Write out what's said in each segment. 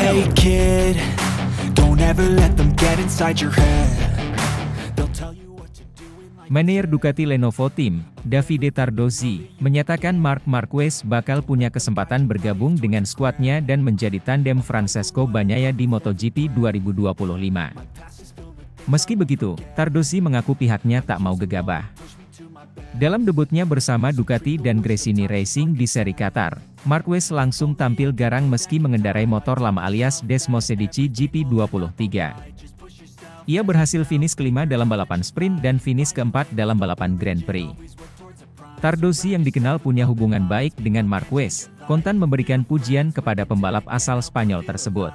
Hey kid, don't ever let them get inside your head. They'll tell you what to do in life. Manajer Ducati Lenovo Team, Davide Tardozzi, menyatakan Marc Marquez bakal punya kesempatan bergabung dengan skuadnya dan menjadi tandem Francesco Bagnaia di MotoGP 2025. Meski begitu, Tardozzi mengaku pihaknya tak mau gegabah. Dalam debutnya bersama Ducati dan Gresini Racing di seri Qatar, Marquez langsung tampil garang meski mengendarai motor lama alias Desmosedici GP23. Ia berhasil finish kelima dalam balapan sprint dan finish keempat dalam balapan Grand Prix. Tardozzi yang dikenal punya hubungan baik dengan Marquez, kontan memberikan pujian kepada pembalap asal Spanyol tersebut.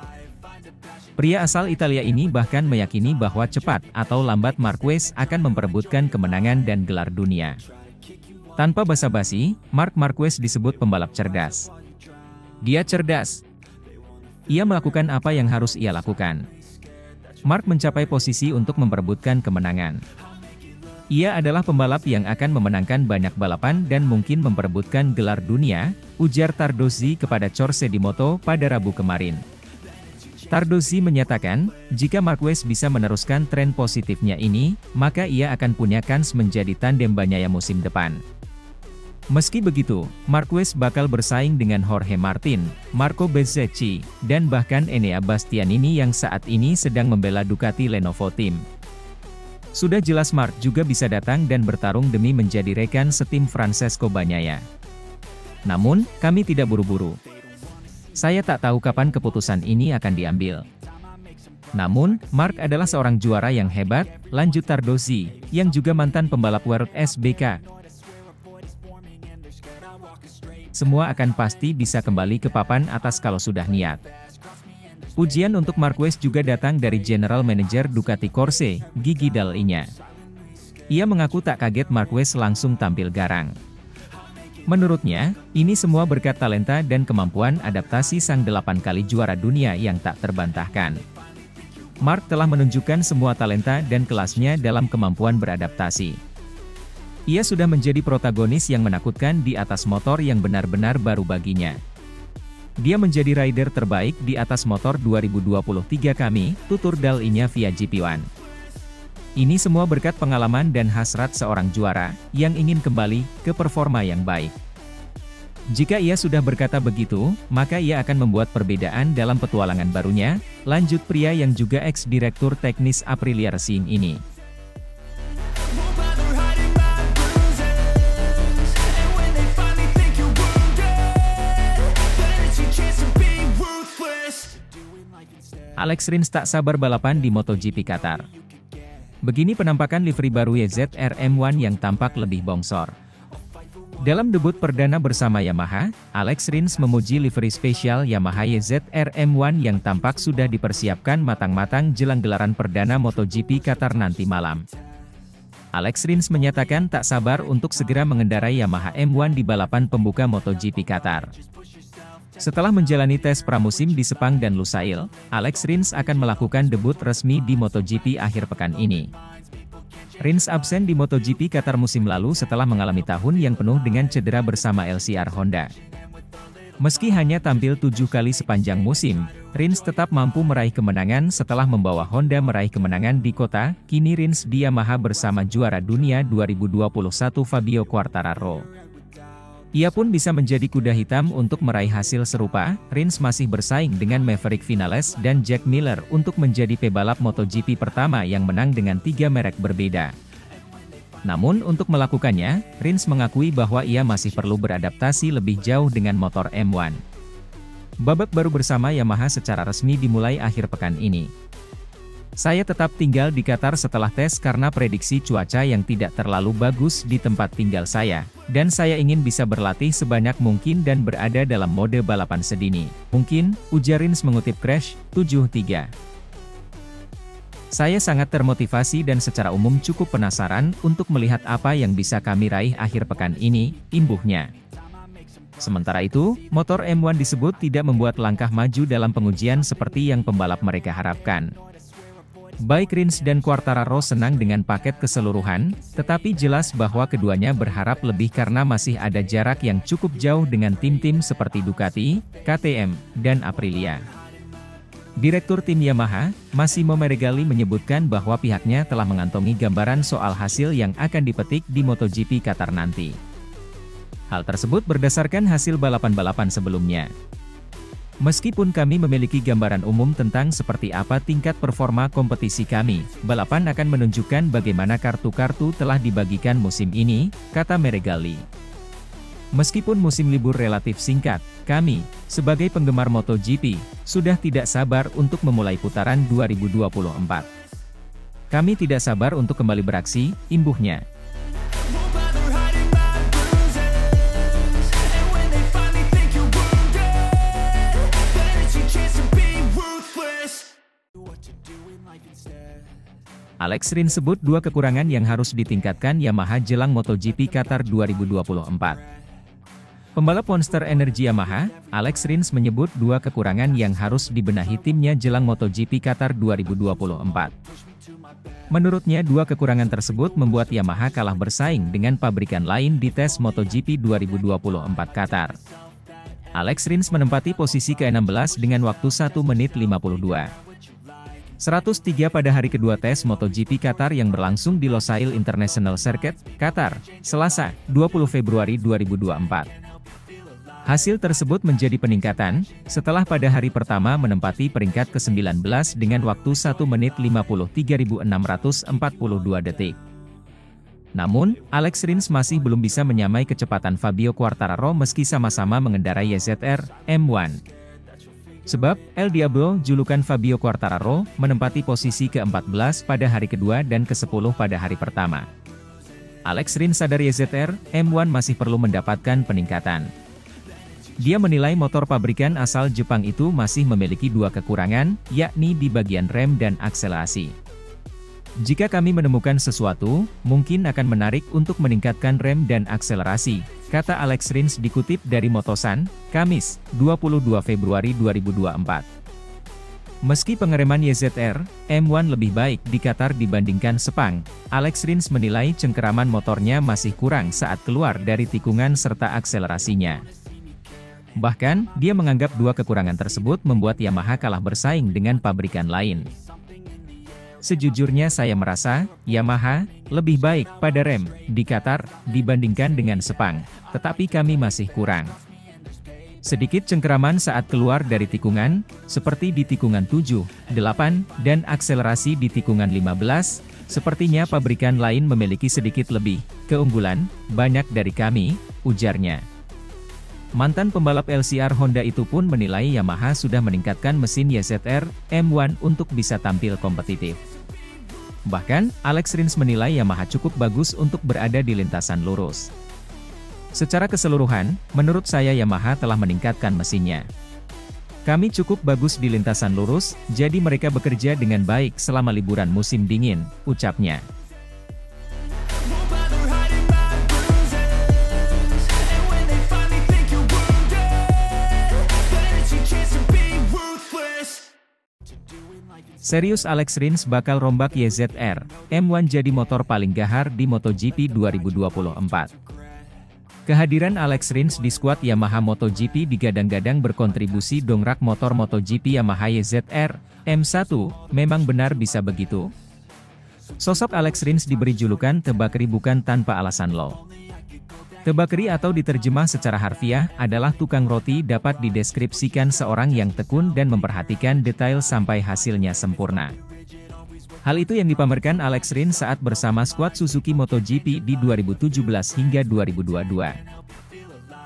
Pria asal Italia ini bahkan meyakini bahwa cepat atau lambat Marquez akan memperebutkan kemenangan dan gelar dunia. Tanpa basa-basi, Marc Marquez disebut pembalap cerdas. Dia cerdas. Ia melakukan apa yang harus ia lakukan. Marc mencapai posisi untuk memperebutkan kemenangan. Ia adalah pembalap yang akan memenangkan banyak balapan dan mungkin memperebutkan gelar dunia, ujar Tardozzi kepada Corse di Moto pada Rabu kemarin. Tardozzi menyatakan, jika Marquez bisa meneruskan tren positifnya ini, maka ia akan punya kans menjadi tandem Bagnaia musim depan. Meski begitu, Marquez bakal bersaing dengan Jorge Martin, Marco Bezzecchi, dan bahkan Enea Bastianini yang saat ini sedang membela Ducati Lenovo Team. Sudah jelas Marc juga bisa datang dan bertarung demi menjadi rekan setim Francesco Bagnaia. Namun, kami tidak buru-buru. Saya tak tahu kapan keputusan ini akan diambil. Namun, Marc adalah seorang juara yang hebat, lanjut Tardozzi, yang juga mantan pembalap World SBK. Semua akan pasti bisa kembali ke papan atas kalau sudah niat. Pujian untuk Marquez juga datang dari General Manager Ducati Corse, Gigi Dall'Igna. Ia mengaku tak kaget Marquez langsung tampil garang. Menurutnya, ini semua berkat talenta dan kemampuan adaptasi sang 8 kali juara dunia yang tak terbantahkan. Marc telah menunjukkan semua talenta dan kelasnya dalam kemampuan beradaptasi. Ia sudah menjadi protagonis yang menakutkan di atas motor yang benar-benar baru baginya. Dia menjadi rider terbaik di atas motor 2023 kami, tutur Dall'Igna via GP1. Ini semua berkat pengalaman dan hasrat seorang juara, yang ingin kembali ke performa yang baik. Jika ia sudah berkata begitu, maka ia akan membuat perbedaan dalam petualangan barunya, lanjut pria yang juga ex-direktur teknis Aprilia Racing ini. Alex Rins tak sabar balapan di MotoGP Qatar. Begini penampakan livery baru YZR-M1 yang tampak lebih bongsor. Dalam debut perdana bersama Yamaha, Alex Rins memuji livery spesial Yamaha YZR-M1 yang tampak sudah dipersiapkan matang-matang jelang gelaran perdana MotoGP Qatar nanti malam. Alex Rins menyatakan tak sabar untuk segera mengendarai Yamaha M1 di balapan pembuka MotoGP Qatar. Setelah menjalani tes pramusim di Sepang dan Lusail, Alex Rins akan melakukan debut resmi di MotoGP akhir pekan ini. Rins absen di MotoGP Qatar musim lalu setelah mengalami tahun yang penuh dengan cedera bersama LCR Honda. Meski hanya tampil 7 kali sepanjang musim, Rins tetap mampu meraih kemenangan setelah membawa Honda meraih kemenangan di kota. Kini Rins di Yamaha bersama juara dunia 2021 Fabio Quartararo. Ia pun bisa menjadi kuda hitam untuk meraih hasil serupa. Rins masih bersaing dengan Maverick Vinales dan Jack Miller untuk menjadi pebalap MotoGP pertama yang menang dengan 3 merek berbeda. Namun untuk melakukannya, Rins mengakui bahwa ia masih perlu beradaptasi lebih jauh dengan motor M1. Babak baru bersama Yamaha secara resmi dimulai akhir pekan ini. Saya tetap tinggal di Qatar setelah tes karena prediksi cuaca yang tidak terlalu bagus di tempat tinggal saya, dan saya ingin bisa berlatih sebanyak mungkin dan berada dalam mode balapan sedini. Mungkin, ujar Rins mengutip Crash 73. Saya sangat termotivasi dan secara umum cukup penasaran untuk melihat apa yang bisa kami raih akhir pekan ini, imbuhnya. Sementara itu, motor M1 disebut tidak membuat langkah maju dalam pengujian seperti yang pembalap mereka harapkan. Baik Rins dan Quartararo senang dengan paket keseluruhan, tetapi jelas bahwa keduanya berharap lebih karena masih ada jarak yang cukup jauh dengan tim-tim seperti Ducati, KTM, dan Aprilia. Direktur tim Yamaha, Massimo Meregali menyebutkan bahwa pihaknya telah mengantongi gambaran soal hasil yang akan dipetik di MotoGP Qatar nanti. Hal tersebut berdasarkan hasil balapan-balapan sebelumnya. Meskipun kami memiliki gambaran umum tentang seperti apa tingkat performa kompetisi kami, balapan akan menunjukkan bagaimana kartu-kartu telah dibagikan musim ini, kata Meregali. Meskipun musim libur relatif singkat, kami, sebagai penggemar MotoGP, sudah tidak sabar untuk memulai putaran 2024. Kami tidak sabar untuk kembali beraksi, imbuhnya. Alex Rins sebut dua kekurangan yang harus ditingkatkan Yamaha jelang MotoGP Qatar 2024. Pembalap Monster Energy Yamaha, Alex Rins menyebut dua kekurangan yang harus dibenahi timnya jelang MotoGP Qatar 2024. Menurutnya dua kekurangan tersebut membuat Yamaha kalah bersaing dengan pabrikan lain di tes MotoGP 2024 Qatar. Alex Rins menempati posisi ke-16 dengan waktu 1 menit 52. 103 pada hari kedua tes MotoGP Qatar yang berlangsung di Losail International Circuit, Qatar, Selasa, 20 Februari 2024. Hasil tersebut menjadi peningkatan, setelah pada hari pertama menempati peringkat ke-19 dengan waktu 1 menit 53.642 detik. Namun, Alex Rins masih belum bisa menyamai kecepatan Fabio Quartararo meski sama-sama mengendarai YZR M1. Sebab, El Diablo, julukan Fabio Quartararo, menempati posisi ke-14 pada hari kedua dan ke-10 pada hari pertama. Alex Rins sadar YZR M1 masih perlu mendapatkan peningkatan. Dia menilai motor pabrikan asal Jepang itu masih memiliki dua kekurangan, yakni di bagian rem dan akselerasi. Jika kami menemukan sesuatu, mungkin akan menarik untuk meningkatkan rem dan akselerasi, kata Alex Rins dikutip dari Motosan, Kamis, 22 Februari 2024. Meski pengereman YZR M1 lebih baik di Qatar dibandingkan Sepang, Alex Rins menilai cengkeraman motornya masih kurang saat keluar dari tikungan serta akselerasinya. Bahkan, dia menganggap dua kekurangan tersebut membuat Yamaha kalah bersaing dengan pabrikan lain. Sejujurnya saya merasa, Yamaha, lebih baik pada rem, di Qatar, dibandingkan dengan Sepang, tetapi kami masih kurang. Sedikit cengkeraman saat keluar dari tikungan, seperti di tikungan 7, 8, dan akselerasi di tikungan 15, sepertinya pabrikan lain memiliki sedikit lebih keunggulan, banyak dari kami, ujarnya. Mantan pembalap LCR Honda itu pun menilai Yamaha sudah meningkatkan mesin YZR M1 untuk bisa tampil kompetitif. Bahkan, Alex Rins menilai Yamaha cukup bagus untuk berada di lintasan lurus. Secara keseluruhan, menurut saya Yamaha telah meningkatkan mesinnya. Kami cukup bagus di lintasan lurus, jadi mereka bekerja dengan baik selama liburan musim dingin, ucapnya. Serius Alex Rins bakal rombak YZR M1 jadi motor paling gahar di MotoGP 2024. Kehadiran Alex Rins di skuad Yamaha MotoGP digadang-gadang berkontribusi dongkrak motor MotoGP Yamaha YZR M1, memang benar bisa begitu? Sosok Alex Rins diberi julukan Tebakri bukan tanpa alasan loh. Tebakri atau diterjemah secara harfiah adalah tukang roti dapat dideskripsikan seorang yang tekun dan memperhatikan detail sampai hasilnya sempurna. Hal itu yang dipamerkan Alex Rins saat bersama skuad Suzuki MotoGP di 2017 hingga 2022.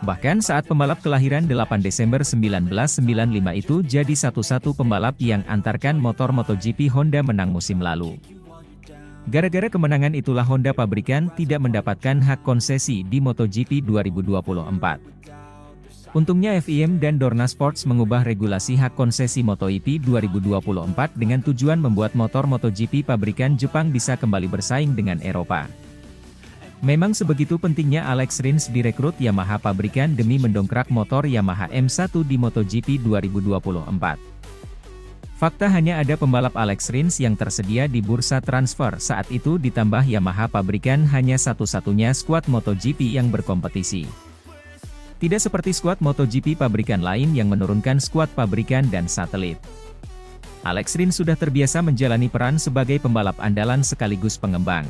Bahkan saat pembalap kelahiran 8 Desember 1995 itu jadi satu-satu pembalap yang antarkan motor MotoGP Honda menang musim lalu. Gara-gara kemenangan itulah Honda pabrikan tidak mendapatkan hak konsesi di MotoGP 2024. Untungnya FIM dan Dorna Sports mengubah regulasi hak konsesi MotoGP 2024 dengan tujuan membuat motor MotoGP pabrikan Jepang bisa kembali bersaing dengan Eropa. Memang sebegitu pentingnya Alex Rins direkrut Yamaha pabrikan demi mendongkrak motor Yamaha M1 di MotoGP 2024. Fakta hanya ada pembalap Alex Rins yang tersedia di bursa transfer saat itu ditambah Yamaha pabrikan hanya satu-satunya skuad MotoGP yang berkompetisi. Tidak seperti skuad MotoGP pabrikan lain yang menurunkan skuad pabrikan dan satelit. Alex Rins sudah terbiasa menjalani peran sebagai pembalap andalan sekaligus pengembang.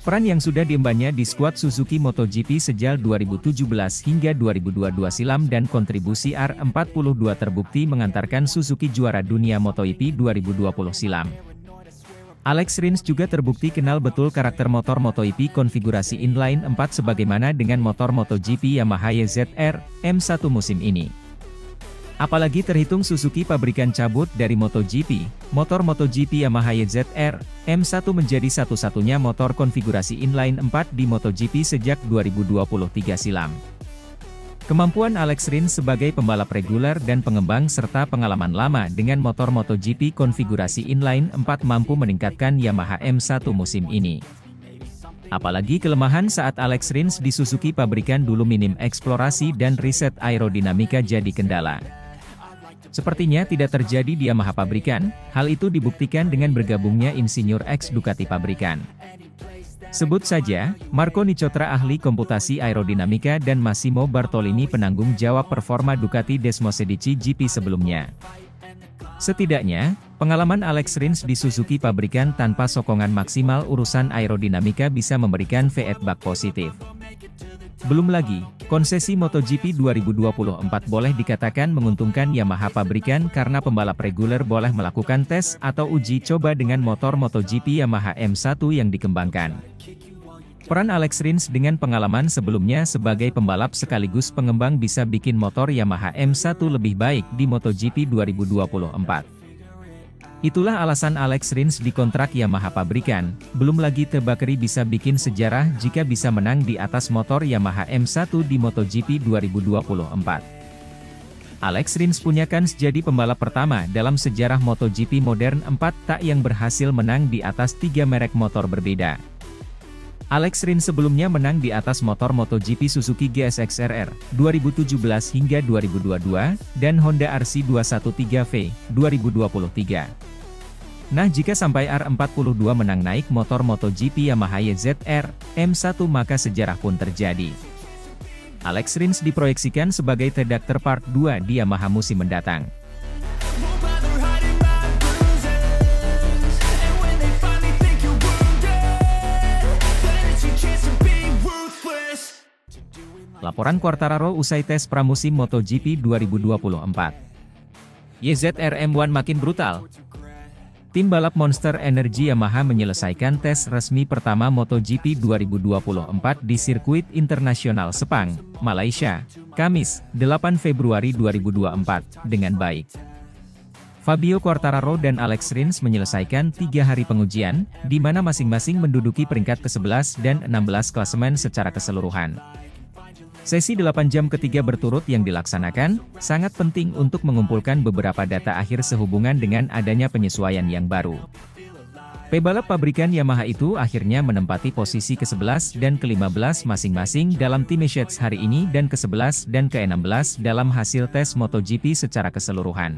Peran yang sudah diembannya di skuad Suzuki MotoGP sejak 2017 hingga 2022 silam dan kontribusi R42 terbukti mengantarkan Suzuki juara dunia MotoGP 2020 silam. Alex Rins juga terbukti kenal betul karakter motor MotoGP konfigurasi inline 4 sebagaimana dengan motor MotoGP Yamaha YZR M1 musim ini. Apalagi terhitung Suzuki pabrikan cabut dari MotoGP, motor MotoGP Yamaha YZR M1 menjadi satu-satunya motor konfigurasi inline 4 di MotoGP sejak 2023 silam. Kemampuan Alex Rins sebagai pembalap reguler dan pengembang serta pengalaman lama dengan motor MotoGP konfigurasi inline 4 mampu meningkatkan Yamaha M1 musim ini. Apalagi kelemahan saat Alex Rins di Suzuki pabrikan dulu minim eksplorasi dan riset aerodinamika jadi kendala. Sepertinya tidak terjadi di Yamaha pabrikan, hal itu dibuktikan dengan bergabungnya insinyur ex Ducati pabrikan. Sebut saja, Marco Nicotra ahli komputasi aerodinamika dan Massimo Bartolini penanggung jawab performa Ducati Desmosedici GP sebelumnya. Setidaknya, pengalaman Alex Rins di Suzuki pabrikan tanpa sokongan maksimal urusan aerodinamika bisa memberikan feedback positif. Belum lagi, konsesi MotoGP 2024 boleh dikatakan menguntungkan Yamaha pabrikan karena pembalap reguler boleh melakukan tes atau uji coba dengan motor MotoGP Yamaha M1 yang dikembangkan. Peran Alex Rins dengan pengalaman sebelumnya sebagai pembalap sekaligus pengembang bisa bikin motor Yamaha M1 lebih baik di MotoGP 2024. Itulah alasan Alex Rins dikontrak Yamaha pabrikan, belum lagi Tebakeri bisa bikin sejarah jika bisa menang di atas motor Yamaha M1 di MotoGP 2024. Alex Rins punya kans jadi pembalap pertama dalam sejarah MotoGP modern 4 tak yang berhasil menang di atas 3 merek motor berbeda. Alex Rins sebelumnya menang di atas motor MotoGP Suzuki GSX-RR 2017 hingga 2022, dan Honda RC213V 2023. Nah, jika sampai R42 menang naik motor MotoGP Yamaha YZR M1 maka sejarah pun terjadi. Alex Rins diproyeksikan sebagai Third Part 2 di Yamaha musim mendatang. Laporan Quartararo usai tes pramusim MotoGP 2024. YZR M1 makin brutal. Tim balap Monster Energy Yamaha menyelesaikan tes resmi pertama MotoGP 2024 di sirkuit internasional Sepang, Malaysia, Kamis, 8 Februari 2024, dengan baik. Fabio Quartararo dan Alex Rins menyelesaikan 3 hari pengujian, di mana masing-masing menduduki peringkat ke-11 dan 16 klasemen secara keseluruhan. Sesi 8 jam ketiga berturut yang dilaksanakan, sangat penting untuk mengumpulkan beberapa data akhir sehubungan dengan adanya penyesuaian yang baru. Pebalap pabrikan Yamaha itu akhirnya menempati posisi ke-11 dan ke-15 masing-masing dalam Team Sheets hari ini dan ke-11 dan ke-16 dalam hasil tes MotoGP secara keseluruhan.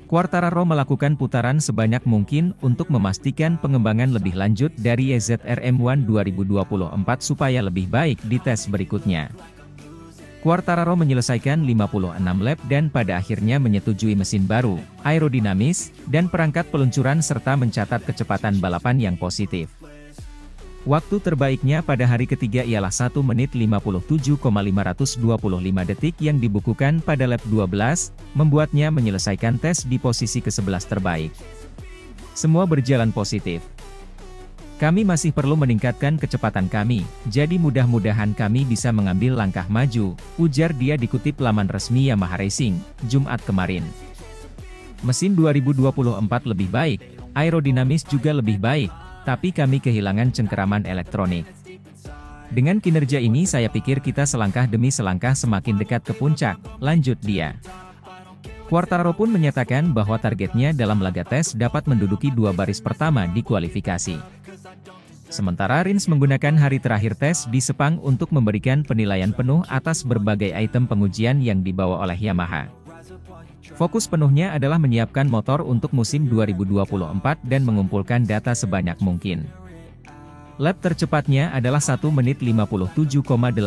Quartararo melakukan putaran sebanyak mungkin untuk memastikan pengembangan lebih lanjut dari YZR M1 2024 supaya lebih baik di tes berikutnya. Quartararo menyelesaikan 56 lap dan pada akhirnya menyetujui mesin baru, aerodinamis, dan perangkat peluncuran serta mencatat kecepatan balapan yang positif. Waktu terbaiknya pada hari ketiga ialah 1 menit 57,525 detik yang dibukukan pada lap 12, membuatnya menyelesaikan tes di posisi ke-11 terbaik. Semua berjalan positif. Kami masih perlu meningkatkan kecepatan kami, jadi mudah-mudahan kami bisa mengambil langkah maju, ujar dia dikutip laman resmi Yamaha Racing, Jumat kemarin. Mesin 2024 lebih baik, aerodinamis juga lebih baik, tapi kami kehilangan cengkeraman elektronik. Dengan kinerja ini saya pikir kita selangkah demi selangkah semakin dekat ke puncak, lanjut dia. Quartararo pun menyatakan bahwa targetnya dalam laga tes dapat menduduki 2 baris pertama di kualifikasi. Sementara Rins menggunakan hari terakhir tes di Sepang untuk memberikan penilaian penuh atas berbagai item pengujian yang dibawa oleh Yamaha. Fokus penuhnya adalah menyiapkan motor untuk musim 2024 dan mengumpulkan data sebanyak mungkin. Lap tercepatnya adalah 1 menit 57,879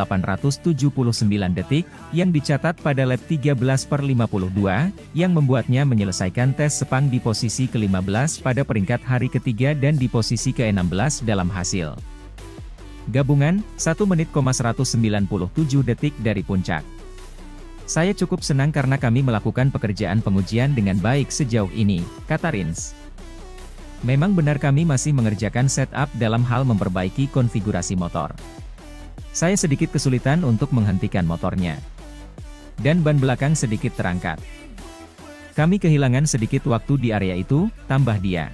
detik, yang dicatat pada lap 13/52, yang membuatnya menyelesaikan tes Sepang di posisi ke-15 pada peringkat hari ketiga dan di posisi ke-16 dalam hasil gabungan, 1 menit, 197 detik dari puncak. Saya cukup senang karena kami melakukan pekerjaan pengujian dengan baik sejauh ini, kata Rins. Memang benar kami masih mengerjakan setup dalam hal memperbaiki konfigurasi motor. Saya sedikit kesulitan untuk menghentikan motornya. Dan ban belakang sedikit terangkat. Kami kehilangan sedikit waktu di area itu, tambah dia.